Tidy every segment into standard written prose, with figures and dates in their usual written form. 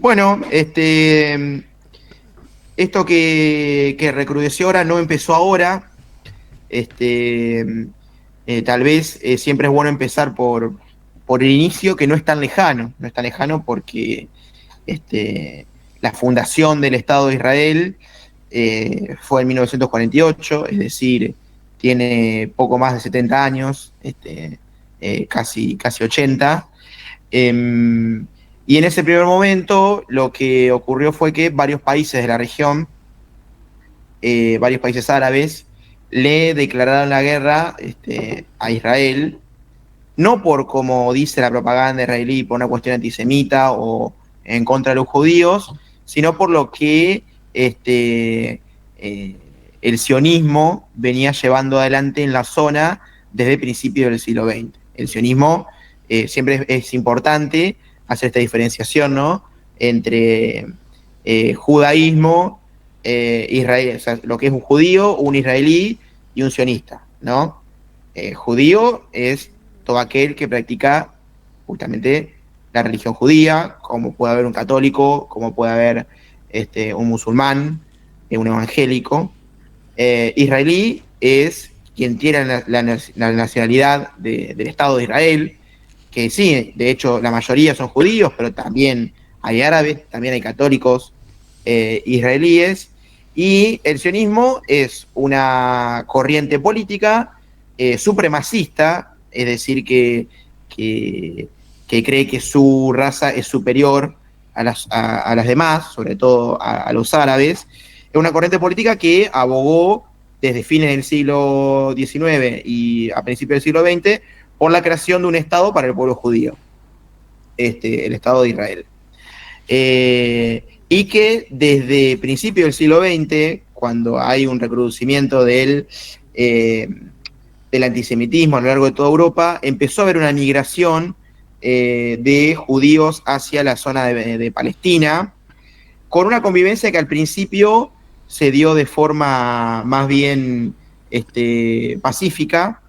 Bueno, esto que recrudeció ahora no empezó ahora. Este, Tal vez siempre es bueno empezar por el inicio, que no es tan lejano. No es tan lejano porque la fundación del Estado de Israel fue en 1948, es decir, tiene poco más de 70 años, casi 80. Y en ese primer momento lo que ocurrió fue que varios países de la región, varios países árabes, le declararon la guerra a Israel, no por, como dice la propaganda israelí, por una cuestión antisemita o en contra de los judíos, sino por lo que el sionismo venía llevando adelante en la zona desde principios del siglo XX. El sionismo siempre es importante hacer esta diferenciación, ¿no? Entre judaísmo, Israel, o sea, lo que es un judío, un israelí y un sionista, ¿no? Judío es todo aquel que practica justamente la religión judía, como puede haber un católico, como puede haber un musulmán, un evangélico. Israelí es quien tiene la nacionalidad del Estado de Israel, que sí, de hecho la mayoría son judíos, pero también hay árabes, también hay católicos israelíes, y el sionismo es una corriente política supremacista, es decir, que cree que su raza es superior a las demás, sobre todo a los árabes. Es una corriente política que abogó desde fines del siglo XIX y a principios del siglo XX por la creación de un Estado para el pueblo judío, el Estado de Israel. Y que desde principios del siglo XX, cuando hay un recrudecimiento del antisemitismo a lo largo de toda Europa, empezó a haber una migración de judíos hacia la zona de Palestina, con una convivencia que al principio se dio de forma más bien pacífica,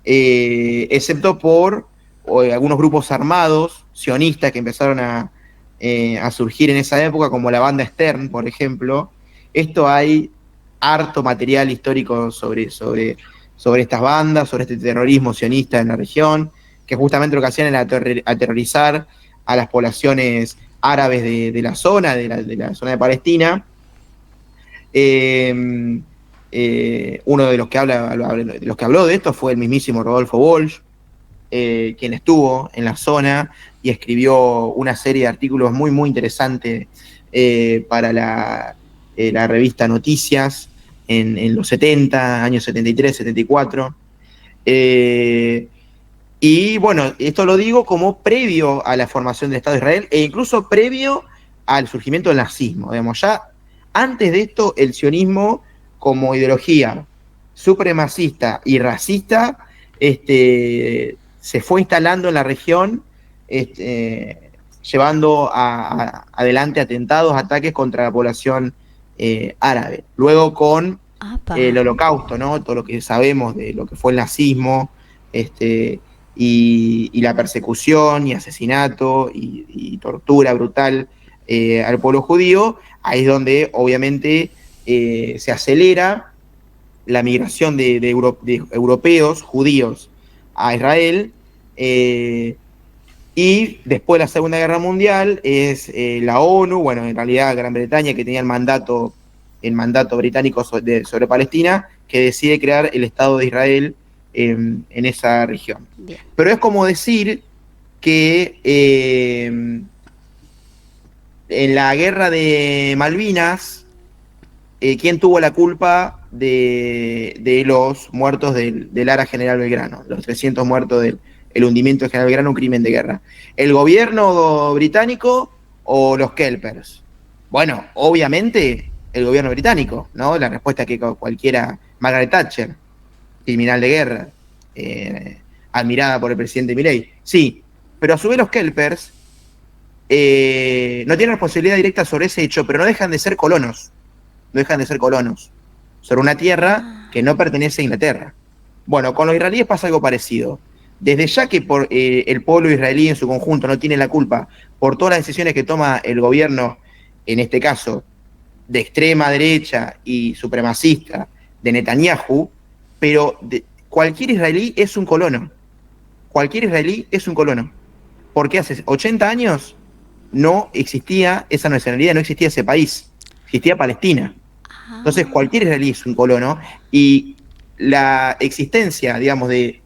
excepto por algunos grupos armados sionistas que empezaron a surgir en esa época, como la banda Stern, por ejemplo. Esto hay harto material histórico sobre estas bandas, sobre este terrorismo sionista en la región, que justamente lo que hacían era aterrorizar a las poblaciones árabes de la zona, de la zona de Palestina. Uno de los que habló de esto fue el mismísimo Rodolfo Walsh, quien estuvo en la zona y escribió una serie de artículos muy, muy interesantes para la revista Noticias en los 70, años 73, 74. Y bueno, esto lo digo como previo a la formación del Estado de Israel e incluso previo al surgimiento del nazismo. Digamos, ya antes de esto, el sionismo como ideología supremacista y racista se fue instalando en la región, llevando adelante atentados, ataques contra la población árabe. Luego con el holocausto, ¿no? Todo lo que sabemos de lo que fue el nazismo, y la persecución y asesinato y tortura brutal al pueblo judío. Ahí es donde obviamente se acelera la migración de europeos judíos a Israel, y después de la Segunda Guerra Mundial es la ONU, bueno, en realidad Gran Bretaña, que tenía el mandato británico sobre Palestina, que decide crear el Estado de Israel en esa región. Bien. Pero es como decir que en la guerra de Malvinas, ¿quién tuvo la culpa de los muertos del Ara General Belgrano? Los 300 muertos del hundimiento del General Belgrano, un crimen de guerra. ¿El gobierno británico o los Kelpers? Bueno, obviamente el gobierno británico, ¿no? La respuesta que cualquiera, Margaret Thatcher, criminal de guerra, admirada por el presidente Milei. Sí, pero a su vez los Kelpers no tienen responsabilidad directa sobre ese hecho, pero no dejan de ser colonos. No dejan de ser colonos sobre una tierra que no pertenece a Inglaterra. Bueno, con los israelíes pasa algo parecido. Desde ya que el pueblo israelí en su conjunto no tiene la culpa por todas las decisiones que toma el gobierno, en este caso, de extrema derecha y supremacista de Netanyahu, pero cualquier israelí es un colono. Cualquier israelí es un colono. Porque hace 80 años no existía esa nacionalidad, no existía ese país. Existía Palestina. Entonces, cualquier israelí es un colono y la existencia, digamos, de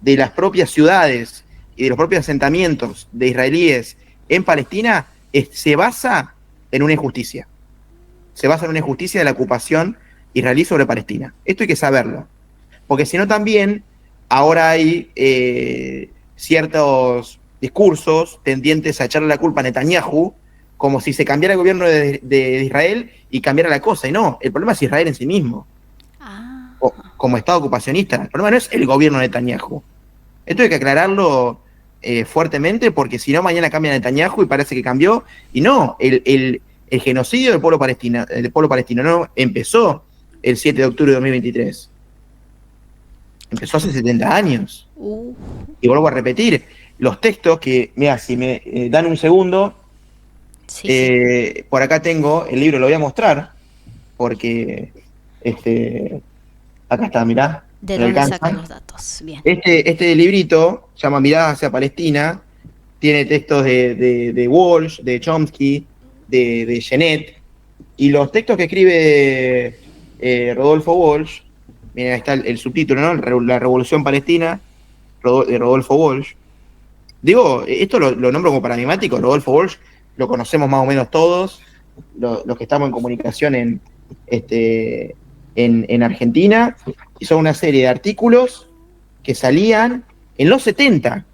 las propias ciudades y de los propios asentamientos de israelíes en Palestina se basa en una injusticia. Se basa en una injusticia de la ocupación israelí sobre Palestina. Esto hay que saberlo. Porque si no también, ahora hay ciertos discursos tendientes a echarle la culpa a Netanyahu, como si se cambiara el gobierno de Israel y cambiara la cosa. Y no, el problema es Israel en sí mismo. Como Estado ocupacionista. El problema no es el gobierno de Netanyahu. Esto hay que aclararlo fuertemente, porque si no, mañana cambia Netanyahu y parece que cambió. Y no, el genocidio del pueblo palestino no empezó el 7 de octubre de 2023. Empezó hace 70 años. Y vuelvo a repetir, los textos que, mira, si me dan un segundo, sí. Por acá tengo el libro, lo voy a mostrar, porque acá está, mirá. ¿De dónde sacan los datos? Bien. Este librito, se llama Miradas hacia Palestina, tiene textos de Walsh, de Chomsky, de Genet, y los textos que escribe Rodolfo Walsh, miren, ahí está el subtítulo, ¿no? La Revolución Palestina, de Rodolfo Walsh. Digo, esto lo nombro como paradigmático. Rodolfo Walsh lo conocemos más o menos todos, los que estamos en comunicación en Argentina, y son una serie de artículos que salían en los 70,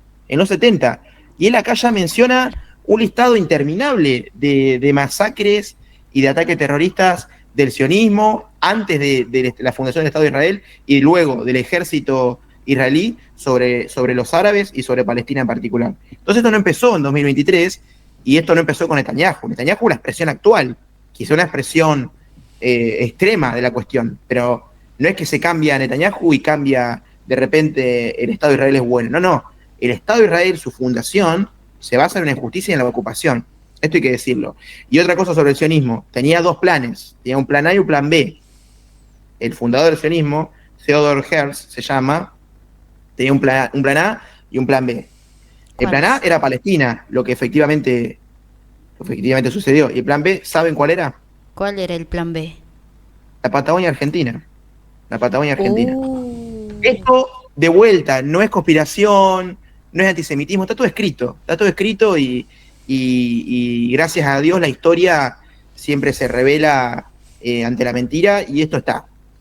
y él acá ya menciona un listado interminable de masacres y de ataques terroristas del sionismo, antes de la fundación del Estado de Israel y luego del ejército israelí sobre los árabes y sobre Palestina en particular. Entonces esto no empezó en 2023 y esto no empezó con Netanyahu. Netanyahu es la expresión actual, quizá una expresión extrema de la cuestión, pero no es que se cambia Netanyahu y cambia de repente el Estado de Israel es bueno. No. El Estado de Israel, su fundación, se basa en una injusticia y en la ocupación. Esto hay que decirlo. Y otra cosa sobre el sionismo, tenía dos planes, tenía un plan A y un plan B. El fundador del sionismo, Theodor Herzl se llama, tenía un plan A y un plan B. El plan A era Palestina, lo que efectivamente sucedió. Y el plan B, ¿saben cuál era? ¿Cuál era el plan B? La Patagonia Argentina. Esto, de vuelta, no es conspiración, no es antisemitismo, está todo escrito y gracias a Dios la historia siempre se revela ante la mentira, y esto está.